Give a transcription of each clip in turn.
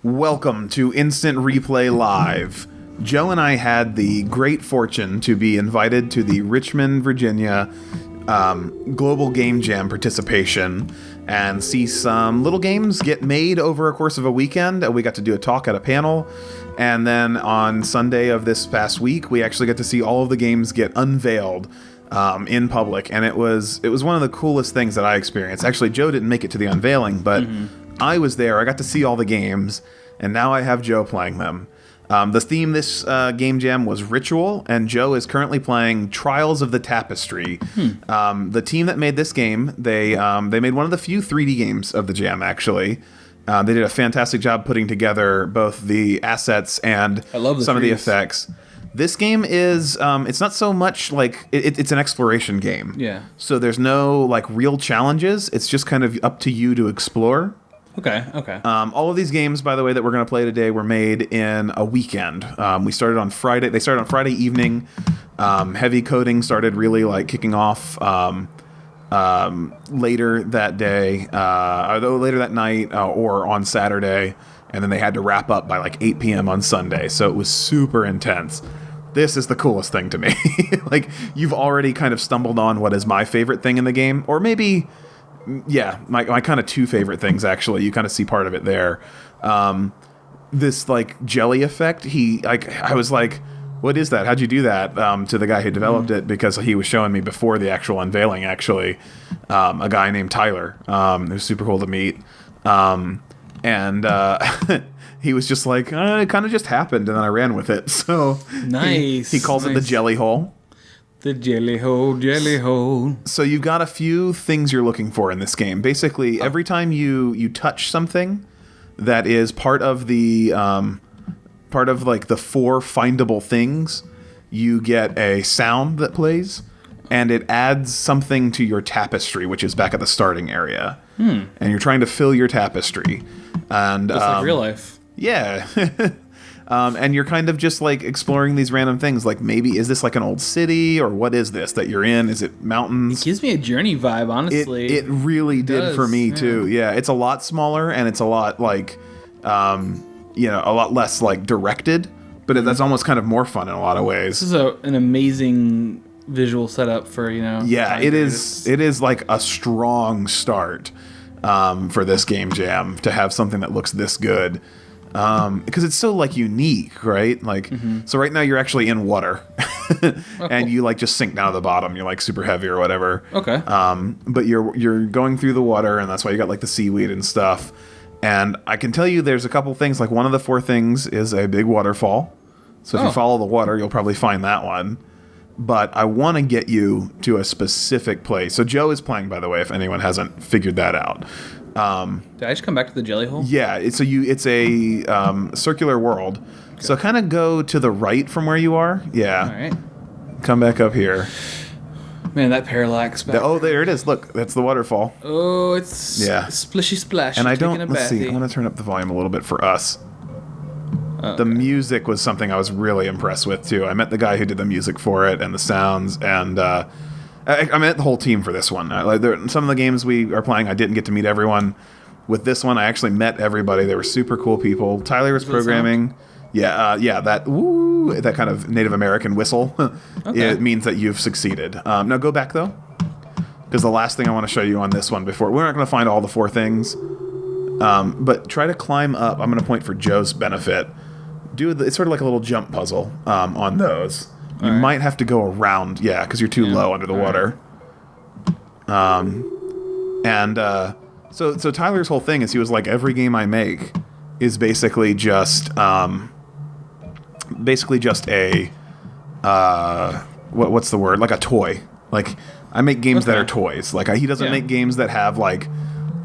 Welcome to Instant Replay Live. Joe and I had the great fortune to be invited to the Richmond, Virginia Global Game Jam participation and see some little games get made over a course of a weekend. We got to do a talk at a panel, and then on Sunday of this past week, we actually got to see all of the games get unveiled in public, and it was one of the coolest things that I experienced. Actually, Joe didn't make it to the unveiling, but I was there. I got to see all the games, and now I have Joe playing them. The theme this game jam was ritual, and Joe is currently playing Trials of the Tapestry. The team that made this game, they made one of the few 3D games of the jam, actually. They did a fantastic job putting together both the assets and some of the effects. This game is, it's not so much like, it's an exploration game. Yeah. So there's no like real challenges. It's just kind of up to you to explore. Okay. All of these games, by the way, that we're going to play today were made in a weekend. We started on Friday. They started on Friday evening. Heavy coding started really like kicking off later that day, later that night, or on Saturday. And then they had to wrap up by like 8 p.m. on Sunday. So it was super intense. This is the coolest thing to me. Like, you've already kind of stumbled on what is my favorite thing in the game, or maybe... yeah, my kind of two favorite things, actually. You kind of see part of it there. This, like, jelly effect, I was like, what is that? How'd you do that? To the guy who developed it, because he was showing me before the actual unveiling, actually, a guy named Tyler, who's super cool to meet. He was just like, it kind of just happened, and then I ran with it. So nice. He calls it the jelly hole. The jelly hole. So you've got a few things you're looking for in this game. Basically, every time you touch something that is part of like the 4 findable things, you get a sound that plays, and it adds something to your tapestry, which is back at the starting area. And you're trying to fill your tapestry. And just like real life. Yeah. And you're kind of just like exploring these random things. Like, maybe is this like an old city, or what is this that you're in? Is it mountains? It gives me a Journey vibe, honestly. It really did for me too. Yeah, it's a lot smaller, and it's a lot like, a lot less like directed. But that's almost kind of more fun in a lot of ways. This is an amazing visual setup for Yeah, it is. It is like a strong start for this game jam to have something that looks this good. Because it's so like unique, right? Like, so right now you're actually in water, and you like just sink down to the bottom. You're like super heavy or whatever. Okay. But you're going through the water, and that's why you got like the seaweed and stuff. And I can tell you, there's a couple things. Like, one of the 4 things is a big waterfall. So if you follow the water, you'll probably find that one. But I want to get you to a specific place. So Joe is playing, by the way, if anyone hasn't figured that out. Did I just come back to the jelly hole? Yeah, it's a circular world. Okay. So kind of go to the right from where you are. Yeah. All right. Come back up here. Man, that parallax back there it is. Look, that's the waterfall. Oh, it's splishy splash. And let's see, I'm going to turn up the volume a little bit for us. The music was something I was really impressed with, too. I met the guy who did the music for it and the sounds, and I met the whole team for this one. Some of the games we are playing, I didn't get to meet everyone. With this one, I actually met everybody. They were super cool people. Tyler was programming. That kind of Native American whistle. It means that you've succeeded. Now go back, though, because the last thing I want to show you on this one before... We're not going to find all the 4 things, but try to climb up. I'm going to point for Joe's benefit. It's sort of like a little jump puzzle on those. You might have to go around, because you're too low under the water. So Tyler's whole thing is he was like, every game I make is basically just a what's the word? Like a toy. Like, I make games that are toys. Like, he doesn't make games that have like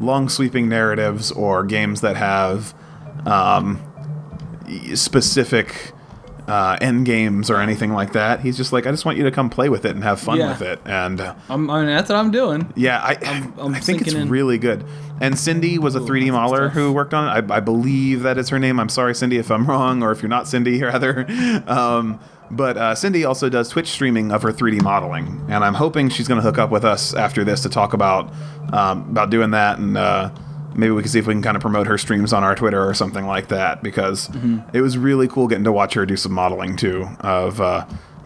long sweeping narratives or games that have specific end games or anything like that. He's just like, I just want you to come play with it and have fun with it. And that's what I'm doing. Yeah, I think it's really good. And Cindy was a 3D modeler who worked on it. I believe that is her name. I'm sorry, Cindy, if I'm wrong, or if you're not Cindy, rather. But Cindy also does Twitch streaming of her 3D modeling, and I'm hoping she's going to hook up with us after this to talk about doing that and maybe we can see if we can kind of promote her streams on our Twitter or something like that, because it was really cool getting to watch her do some modeling too.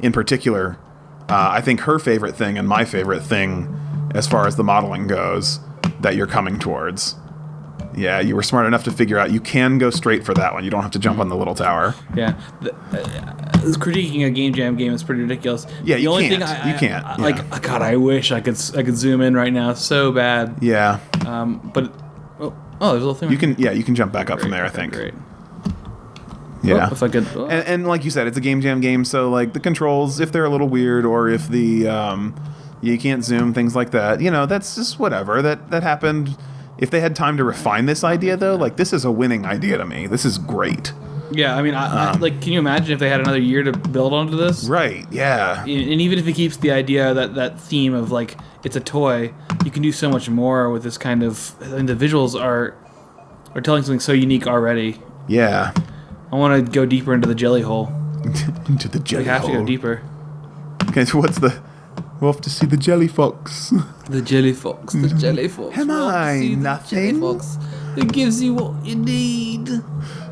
In particular, I think her favorite thing and my favorite thing as far as the modeling goes that you're coming towards. Yeah, you were smart enough to figure out you can go straight for that one. You don't have to jump on the little tower. Yeah. Critiquing a Game Jam game is pretty ridiculous. Yeah, the you only can't. Thing You can't. Like, God, I wish I could zoom in right now so bad. Yeah. But there's a little thing. You can jump back up from there, I think. Great. Yeah. If I could. And like you said, it's a Game Jam game, so like the controls, if they're a little weird, or if the you can't zoom, things like that, that's just whatever. That happened. If they had time to refine this idea, though, like, this is a winning idea to me. This is great. Yeah, I mean, like, can you imagine if they had another year to build onto this? Right, yeah. And even if it keeps the idea, that theme of, like, it's a toy, you can do so much more with this kind of... And the visuals are telling something so unique already. Yeah. I want to go deeper into the jelly hole. Into the jelly hole. We have to go deeper. Okay, so we'll have to see the jelly fox. The jelly fox. The jelly fox. Am I nothing? The jelly fox that gives you what you need.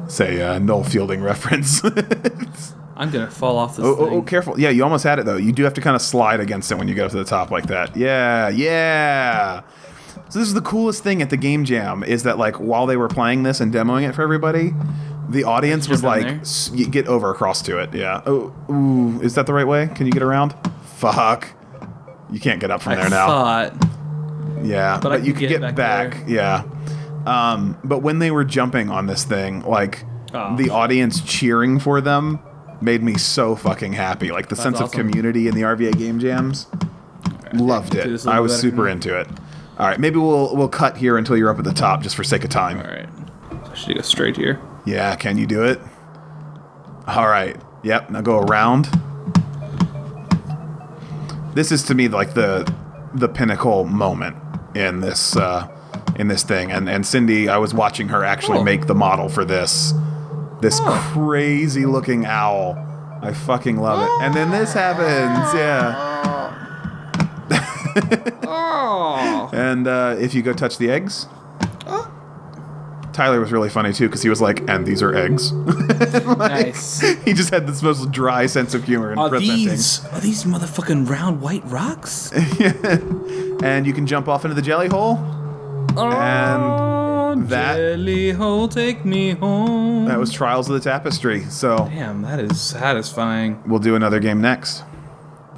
Say, Noel Fielding reference. I'm going to fall off this thing. Oh, careful. Yeah, you almost had it, though. You do have to kind of slide against it when you get up to the top like that. Yeah. So this is the coolest thing at the Game Jam, is that, like, while they were playing this and demoing it for everybody, the audience was like, get over across to it. Yeah. Oh, ooh, is that the right way? Can you get around? Fuck. You can't get up from there now. I thought. Yeah, but you could get back. Yeah. But when they were jumping on this thing, like, the audience cheering for them made me so fucking happy. Like, the sense of community in the RVA Game Jams. Right, loved it. I was super into it. All right, maybe we'll cut here until you're up at the top, just for sake of time. All right. I should go straight here. Yeah, can you do it? All right. Yep, now go around. This is, to me, like the pinnacle moment in this thing. And Cindy, I was watching her actually make the model for this crazy looking owl. I fucking love it. And then this happens, yeah. And if you go touch the eggs, Tyler was really funny too, because he was like, "And these are eggs." Like, nice. He just had this most dry sense of humor in presenting. Are these motherfucking round white rocks? And you can jump off into the jelly hole. And that jelly hole, take me home. That was Trials of the Tapestry. So damn, that is satisfying. We'll do another game next.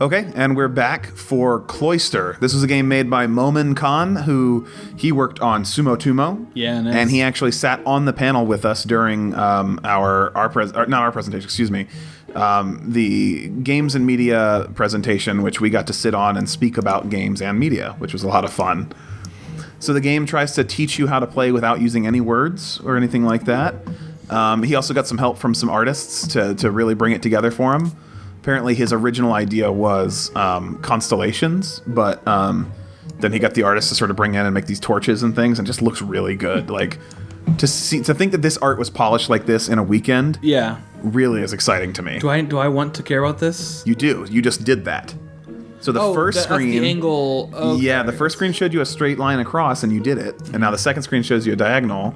Okay, and we're back for Cloister. This was a game made by Momin Khan, who he worked on Sumo Tumo. Yeah, nice. And he actually sat on the panel with us during the Games and Media presentation, which we got to sit on and speak about games and media, which was a lot of fun. So the game tries to teach you how to play without using any words or anything like that. He also got some help from some artists to really bring it together for him. Apparently his original idea was constellations, but then he got the artists to sort of bring in and make these torches and things, and just looks really good. Like, to think that this art was polished like this in a weekend, really is exciting to me. Do I want to care about this? You do. You just did that. So the first screen, that's the angle. Okay. Yeah, the first screen showed you a straight line across, and you did it. And now the second screen shows you a diagonal.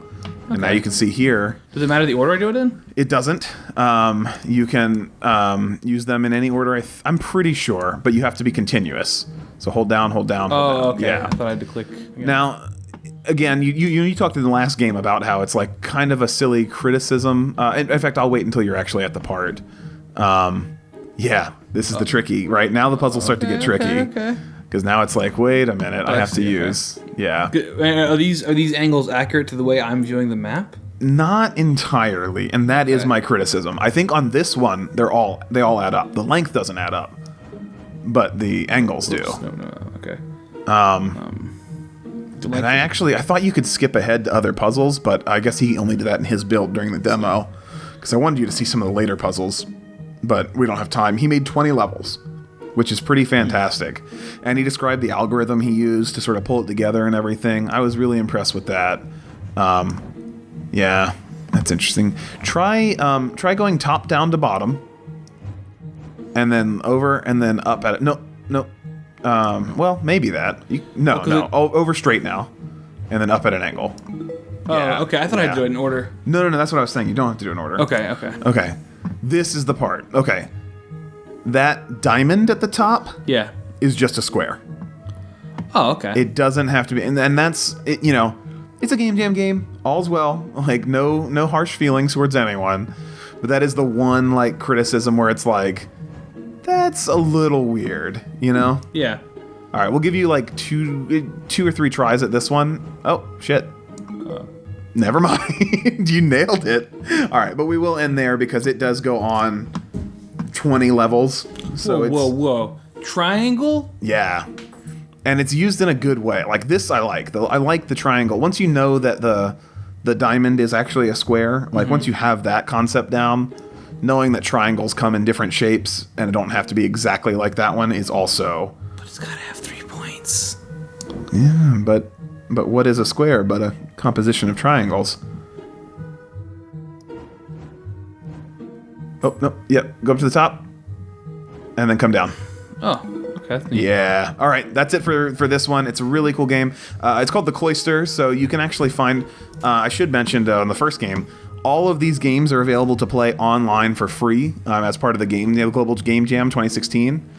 And now you can see here. Does it matter the order I do it in? It doesn't. You can use them in any order. I'm pretty sure, but you have to be continuous. So hold down, hold down, hold down. Okay. Yeah. I thought I had to click. Again. Now, again, you talked in the last game about how it's like kind of a silly criticism. In fact, I'll wait until you're actually at the part. Yeah, this is the tricky. Right now, the puzzles start to get tricky. Okay. Because now it's like, wait a minute, I have to use. Yeah. Are these angles accurate to the way I'm viewing the map? Not entirely, and that is my criticism. I think on this one, they all add up. The length doesn't add up, but the angles do. No, okay. And I thought you could skip ahead to other puzzles, but I guess he only did that in his build during the demo, because I wanted you to see some of the later puzzles, but we don't have time. He made 20 levels, which is pretty fantastic. And he described the algorithm he used to sort of pull it together and everything. I was really impressed with that. Yeah, that's interesting. Try going top down to bottom, and then over and then up at it. No. Well, maybe that. No. Over straight now, and then up at an angle. Oh, Yeah, okay. I thought I had to do it yeah. in order. No, that's what I was saying. You don't have to do it in order. Okay. Okay. This is the part. Okay. That diamond at the top Yeah. is just a square. Oh, okay. It doesn't have to be, and that's it, it's a Game Jam game. All's well. Like no harsh feelings towards anyone. But that is the one like criticism where it's like, that's a little weird, Yeah. All right, we'll give you like two or three tries at this one. Oh shit. Never mind. You nailed it. All right, but we will end there because it does go on 20 levels. So Whoa. Triangle? Yeah. And it's used in a good way. Like this I like. I like the triangle. Once you know that the diamond is actually a square, like once you have that concept down, knowing that triangles come in different shapes and it don't have to be exactly like that one is also... But it's gotta have 3 points. Yeah, but what is a square but a composition of triangles? Oh, no, yep. Go up to the top and then come down. Oh, okay. That's neat. Yeah. All right. That's it for this one. It's a really cool game. It's called the Cloister, so you can actually find... I should mention on the first game, all of these games are available to play online for free as part of the Global Game Jam 2016.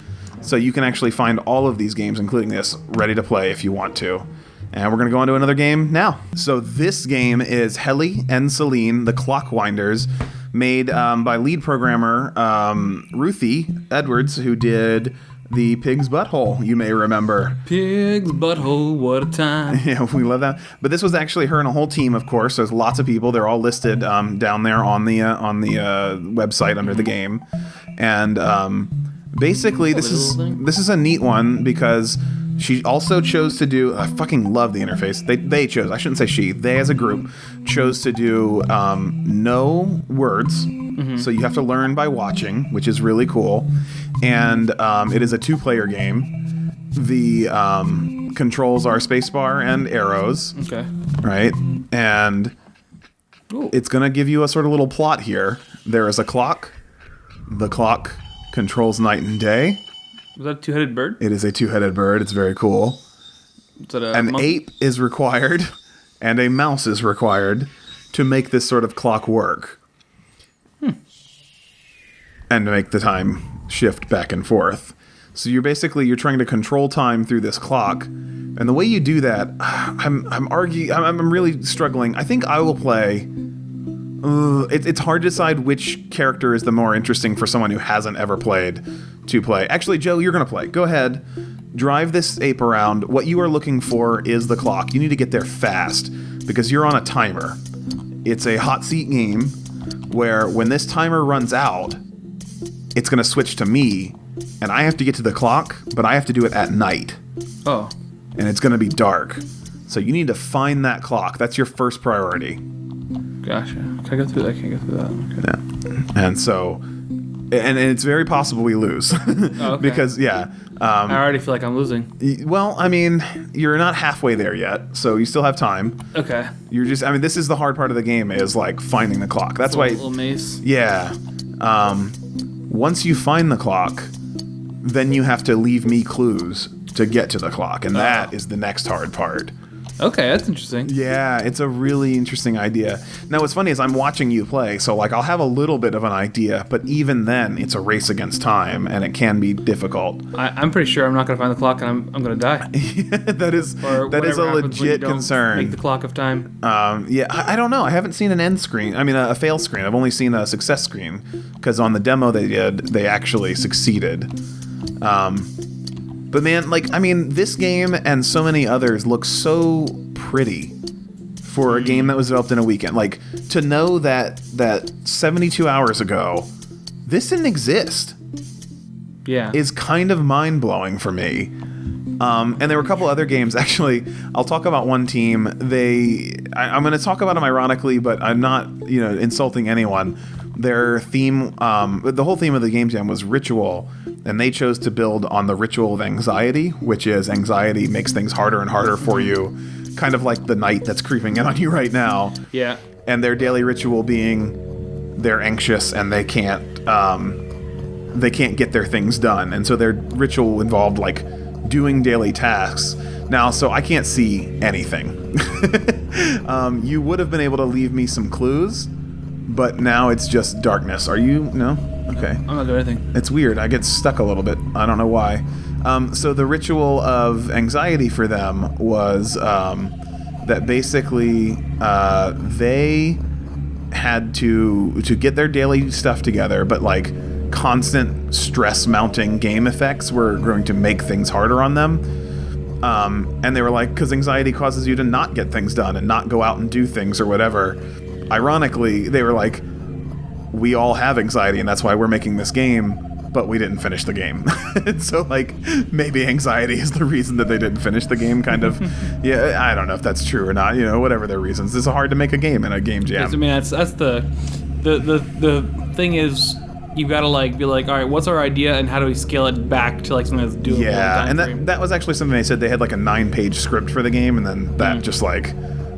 So you can actually find all of these games, including this, ready to play if you want to. And we're going to go on to another game now. So this game is Heli Selene, the Clockwinders, made by lead programmer Ruthie Edwards, who did the Pig's Butthole, you may remember. Pig's Butthole, what a time. Yeah, we love that. But this was actually her and a whole team, of course. There's lots of people. They're all listed down there on the website under the game. And basically, this is a neat one because she also chose to do... I fucking love the interface. They chose. I shouldn't say she. They, as a group, chose to do no words. Mm-hmm. So you have to learn by watching, which is really cool. And it is a 2-player game. The controls are spacebar and arrows. Okay. Right? And it's going to give you a sort of little plot here. There is a clock. The clock controls night and day. Was that a 2-headed bird? It is a 2-headed bird. It's very cool. Is that An monkey? ape is required, and a mouse is required to make this sort of clock work. And to make the time shift back and forth. So you're trying to control time through this clock. And the way you do that, I'm really struggling. I think I will play... it's hard to decide which character is the more interesting for someone who hasn't ever played to play. Actually, Joe, you're going to play. Go ahead. Drive this ape around. What you are looking for is the clock. You need to get there fast because you're on a timer. It's a hot seat game where when this timer runs out, it's going to switch to me, and I have to get to the clock, but I have to do it at night. Oh. And it's going to be dark. So you need to find that clock. That's your first priority. Gotcha. Can I go through that? I can't go through that. Okay. Yeah. And so, and it's very possible we lose. Oh, okay. Because, yeah. I already feel like I'm losing. Well, I mean, you're not halfway there yet, so you still have time. Okay. This is the hard part of the game is, like, finding the clock. That's why... Little maze. Yeah. Once you find the clock, then you have to leave me clues to get to the clock, and that is the next hard part. Okay, that's interesting. Yeah, it's a really interesting idea. Now, what's funny is I'm watching you play, so like I'll have a little bit of an idea, but even then, it's a race against time, and it can be difficult. I'm pretty sure I'm not going to find the clock, and I'm going to die. that is a legit concern. Make the clock of time. Yeah, I don't know. I haven't seen an end screen. I mean, a fail screen. I've only seen a success screen because on the demo they actually succeeded. But man, this game and so many others look so pretty for a game that was developed in a weekend. Like, to know that 72 hours ago, this didn't exist is kind of mind-blowing for me. And there were a couple other games, actually. I'll talk about one team. I'm going to talk about them ironically, but I'm not, insulting anyone. Their theme, the whole theme of the Game Jam was ritual, and they chose to build on the ritual of anxiety, which is anxiety makes things harder and harder for you, kind of like the night that's creeping in on you right now. Yeah. And their daily ritual being they're anxious and they can't get their things done, and so their ritual involved like doing daily tasks. Now, so I can't see anything. You would have been able to leave me some clues, but now it's just darkness. Are you? No? Okay. I'm not doing anything. It's weird. I get stuck a little bit. I don't know why. So the ritual of anxiety for them was that basically they had to get their daily stuff together, but like constant stress mounting game effects were going to make things harder on them. And they were like, because anxiety causes you to not get things done and not go out and do things or whatever. Ironically, they were like, we all have anxiety and that's why we're making this game, but we didn't finish the game. So like maybe anxiety is the reason that they didn't finish the game, kind of. Yeah, I don't know if that's true or not, whatever their reasons. It's hard to make a game in a game jam. I mean, that's the thing is, you've got to like be like, all right, what's our idea and how do we scale it back to like something that's doable? Yeah, and that was actually something they said. They had like a 9-page script for the game, and then that just like,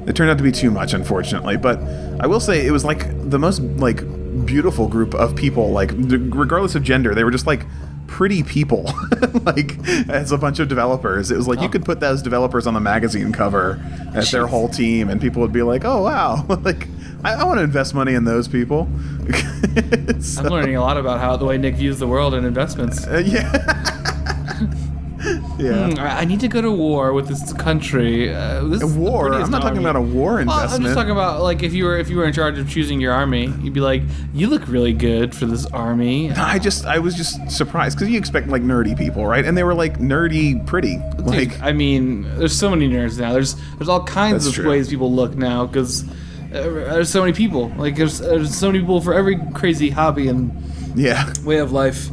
it turned out to be too much, unfortunately. But I will say it was like the most like beautiful group of people, like regardless of gender, they were just like pretty people. Like as a bunch of developers, it was like you could put those developers on the magazine cover as their whole team, and people would be like, oh wow, like I want to invest money in those people. So, I'm learning a lot about how the way Nick views the world and investments. Yeah. I need to go to war with this country. This a war? I'm not talking about a war investment. I'm just talking about like if you were in charge of choosing your army, you'd be like, you look really good for this army. I was just surprised because you expect like nerdy people, right? And they were like nerdy pretty. Dude, like I mean, there's so many nerds now. There's all kinds of ways people look now because there's so many people. Like there's so many people for every crazy hobby and way of life.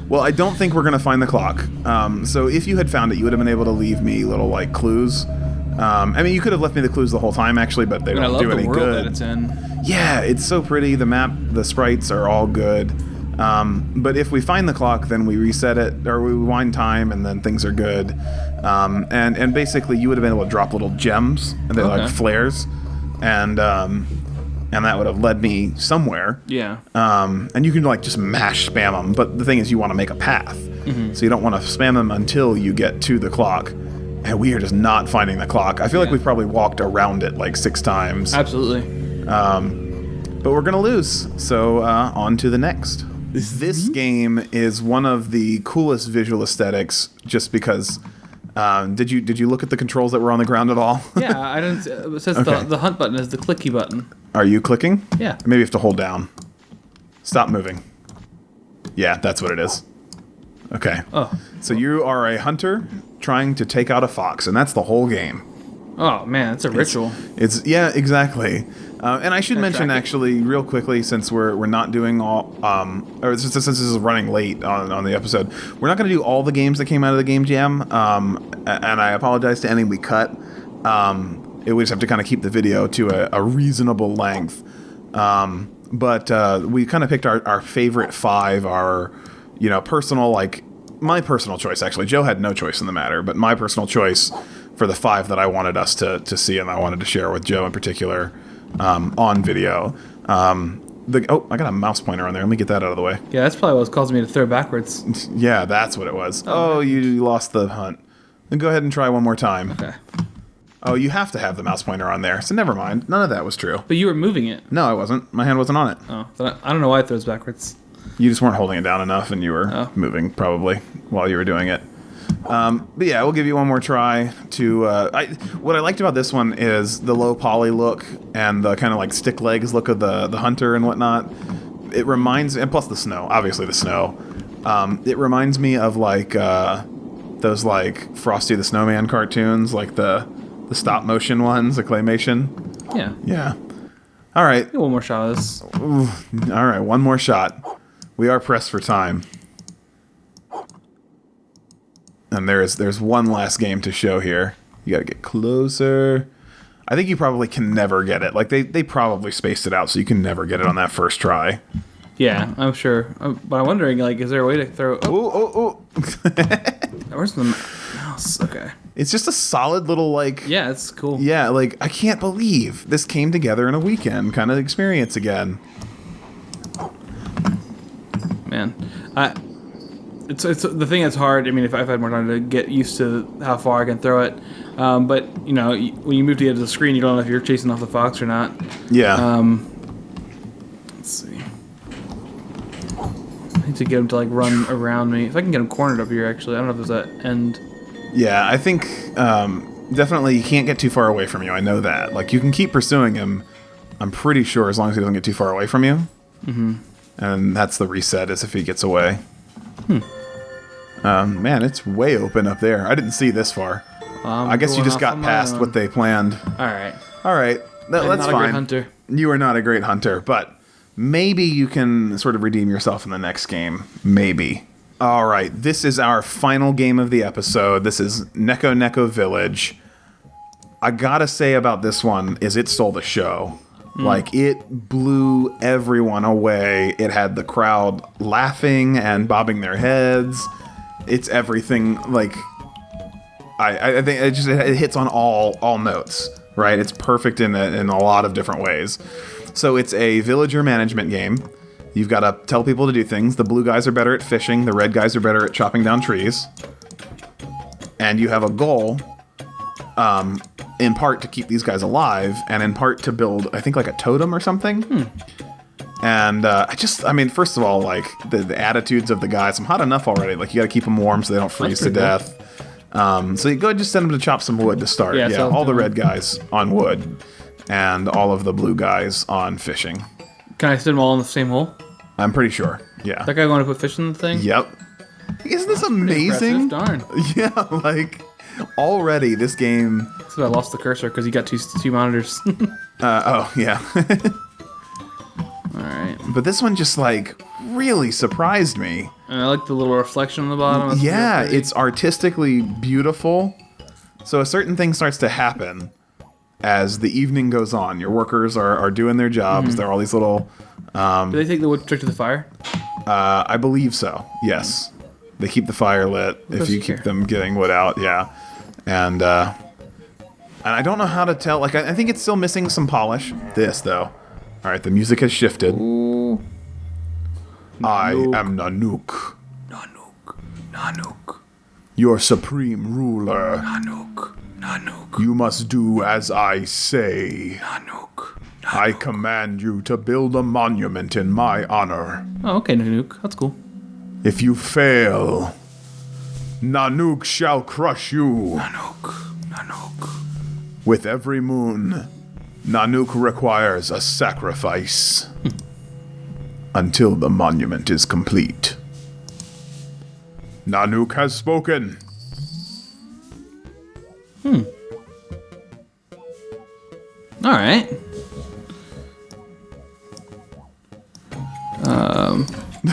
Well, I don't think we're going to find the clock. So if you had found it, you would have been able to leave me little, like, clues. I mean, you could have left me the clues the whole time, actually, but they don't do any good. I love the world that it's in. Yeah, it's so pretty. The map, the sprites are all good. But if we find the clock, then we reset it, or we rewind time, and then things are good. And basically, you would have been able to drop little gems, and they're like flares. And that would have led me somewhere. Yeah. And you can like just mash spam them, but the thing is you want to make a path. So you don't want to spam them until you get to the clock. And we are just not finding the clock. I feel like we've probably walked around it like 6 times. Absolutely. But we're going to lose. So on to the next. This game is one of the coolest visual aesthetics just because... Did you look at the controls that were on the ground at all? Yeah, I don't. It says the hunt button is the clicky button. Are you clicking? Yeah. Maybe you have to hold down. Stop moving. Yeah, that's what it is. Okay. Oh. So you are a hunter trying to take out a fox, and that's the whole game. Oh man, it's a ritual. It's yeah, exactly. And I should mention actually, real quickly, since we're not doing all, or since this is running late on the episode, we're not going to do all the games that came out of the Game Jam. And I apologize to any we cut. We just have to kind of keep the video to a reasonable length. But we kind of picked our favorite 5, our personal, like my personal choice. Actually, Joe had no choice in the matter, but my personal choice for the 5 that I wanted us to see and I wanted to share with Joe in particular. On video. I got a mouse pointer on there. Let me get that out of the way. Yeah, that's probably what's causing me to throw backwards. Yeah, that's what it was. Oh, you lost the hunt. Then go ahead and try one more time. Okay. Oh, you have to have the mouse pointer on there. So never mind. None of that was true. But you were moving it. No, I wasn't. My hand wasn't on it. Oh, I don't know why it throws backwards. You just weren't holding it down enough and you were moving probably while you were doing it. But yeah, we'll give you one more try to, what I liked about this one is the low poly look and the kind of like stick legs look of the hunter and whatnot. It reminds, and plus the snow, obviously the snow. It reminds me of like, those like Frosty the Snowman cartoons, like the stop motion ones, the claymation. Yeah. Yeah. All right. One more shot of this. Ooh, all right. One more shot. We are pressed for time. And there's one last game to show here. You got to get closer. I think you probably can never get it. Like they probably spaced it out so you can never get it on that first try. Yeah, I'm sure. But I'm wondering, like, is there a way to throw? Oh. Where's the mouse? Okay. It's just a solid little like. Yeah, it's cool. Yeah, like I can't believe this came together in a weekend kind of experience again. Man, it's the thing that's hard. I mean, if I've had more time to get used to how far I can throw it, But, you know, when you move to the edge of the screen, you don't know if you're chasing off the fox or not. Yeah. Let's see. I need to get him to, like, run around me. If I can get him cornered up here, actually. I don't know if there's that end. Yeah, I think definitely he can't get too far away from you. I know that. Like, you can keep pursuing him, I'm pretty sure, as long as he doesn't get too far away from you. Mm-hmm. And that's the reset, is if he gets away. Man, it's way open up there. I didn't see this far. I guess you just got past what they planned. All right. That's not fine. A great hunter. You are not a great hunter, but maybe you can sort of redeem yourself in the next game. Maybe. All right, this is our final game of the episode. This is NECO Village. I gotta say about this one is it stole the show. Like, it blew everyone away. It had the crowd laughing and bobbing their heads. It's everything, like, I think it hits on all notes, right? It's perfect in a lot of different ways. So it's a villager management game. You've got to tell people to do things. The blue guys are better at fishing. The red guys are better at chopping down trees. And you have a goal, in part to keep these guys alive, and in part to build, I think, like a totem or something. And first of all, like, the attitudes of the guys, I'm hot enough already. Like, you got to keep them warm so they don't freeze to death. So you go ahead and just send them to chop some wood to start. Yeah, all the red guys on wood, and all of the blue guys on fishing. Can I send them all in the same hole? I'm pretty sure. Yeah. That guy want to put fish in the thing? Yep. Isn't this amazing? Darn. Yeah, like, already this game. So I lost the cursor because you got two monitors. Yeah. All right. But this one just, like, really surprised me. And I like the little reflection on the bottom. That's yeah, it's artistically beautiful. So a certain thing starts to happen as the evening goes on. Your workers are doing their jobs. There are all these little... Do they take the wood straight to the fire? I believe so, yes. They keep the fire lit if you keep them getting wood out, yeah. And I don't know how to tell. Like, I think it's still missing some polish. This, though. All right, the music has shifted. Ooh. I am Nanook. Nanook. Your supreme ruler. Nanook. You must do as I say. Nanook. I command you to build a monument in my honor. Oh, okay, Nanook. That's cool. If you fail, Nanook shall crush you. Nanook. With every moon, Nanook requires a sacrifice until the monument is complete. Nanook has spoken. All right.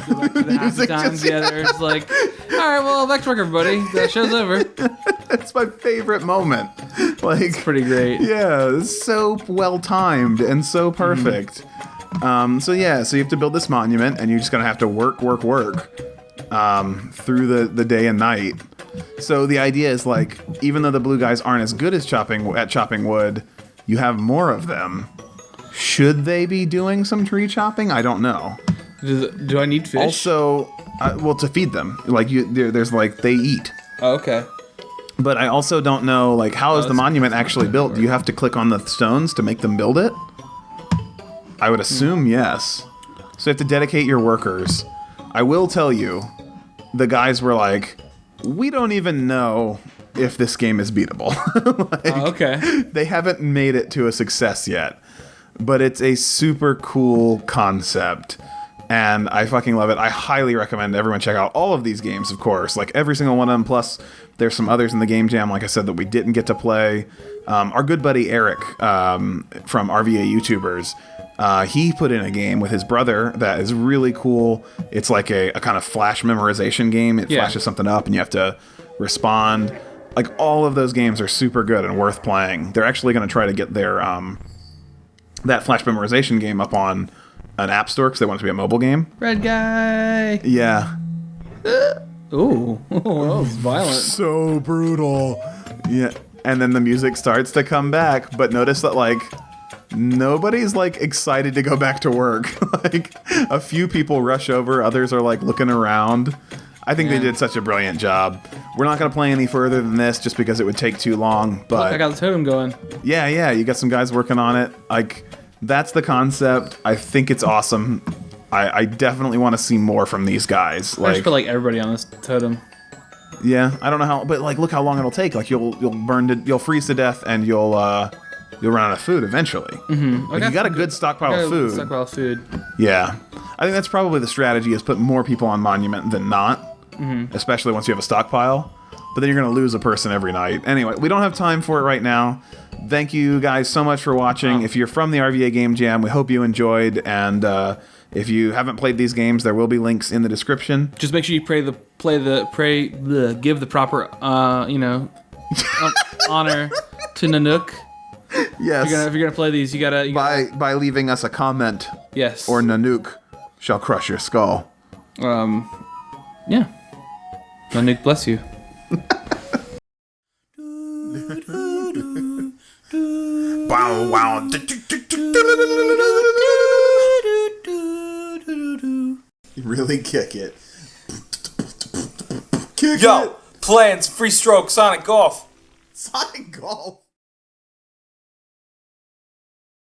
Go back to the happy times. Yeah, there's like, all right, well, back to work, everybody. The show's over. That's my favorite moment. Like, it's pretty great. Yeah, it's so well timed and so perfect. So you have to build this monument, and you're just gonna have to work through the day and night. So the idea is, like, even though the blue guys aren't as good as chopping wood, you have more of them. Should they be doing some tree chopping? I don't know. Do I need fish? Also, to feed them, like there's like they eat. Oh, okay. But I also don't know, like, how is the monument actually built? Do you have to click on the stones to make them build it? I would assume yes. So you have to dedicate your workers. I will tell you, the guys were like, we don't even know if this game is beatable. Okay. They haven't made it to a success yet. But it's a super cool concept. And I fucking love it. I highly recommend everyone check out all of these games, of course. Like, every single one of them. Plus, there's some others in the Game Jam, like I said, that we didn't get to play. Our good buddy Eric from RVA YouTubers, he put in a game with his brother that is really cool. It's like a kind of flash memorization game. It flashes something up, and you have to respond. Like, all of those games are super good and worth playing. They're actually going to try to get their that flash memorization game up on an app store because they want it to be a mobile game. Red guy. Yeah. Ooh, that was violent. So brutal. Yeah. And then the music starts to come back, but notice that, like, nobody's, like, excited to go back to work. Like, a few people rush over, others are, like, looking around. I think they did such a brilliant job. We're not going to play any further than this just because it would take too long. But look, I got the totem going. Yeah, you got some guys working on it. Like, that's the concept. I think it's awesome. I definitely want to see more from these guys. I just put like everybody on this totem. Yeah, I don't know how, but like, look how long it'll take. Like, you'll freeze to death, and you'll run out of food eventually. Mm-hmm. Like, you got a good stockpile of food. Yeah, I think that's probably the strategy: is put more people on monument than not, especially once you have a stockpile. But then you're going to lose a person every night. Anyway, we don't have time for it right now. Thank you guys so much for watching. If you're from the RVA Game Jam, we hope you enjoyed. And if you haven't played these games, there will be links in the description. Just make sure you give the proper, honor to Nanook. Yes. If you're gonna play these, you gotta by leaving us a comment. Yes. Or Nanook shall crush your skull. Yeah. Nanook bless you. Wow, wow. Really kick it. Yo, plans, free stroke, Sonic Golf. Sonic Golf.